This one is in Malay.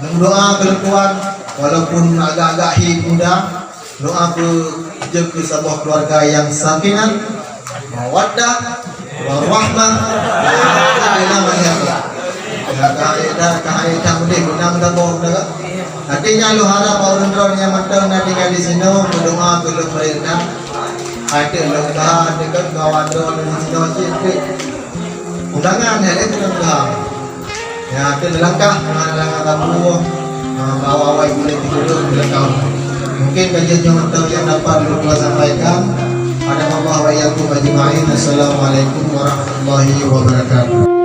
Doa keluar walaupun agak-agak muda, doa ke sebuah keluarga yang sakinah, mawaddah, warahmah. Namanya kaidah mudah guna bohong dah. Artinya lu harap orang-orang yang matang nanti di sini berdoa belum mereka. Ada lembaga dekat kawan orang di sini cik. Undangan ada undangan. Ya ada langkah tamu bawa boleh tidur belakang. Mungkin kajian yang dapat lu sampaikan. Ada Allah wa iyyakum ajma'in. Assalamualaikum warahmatullahi wabarakatuh.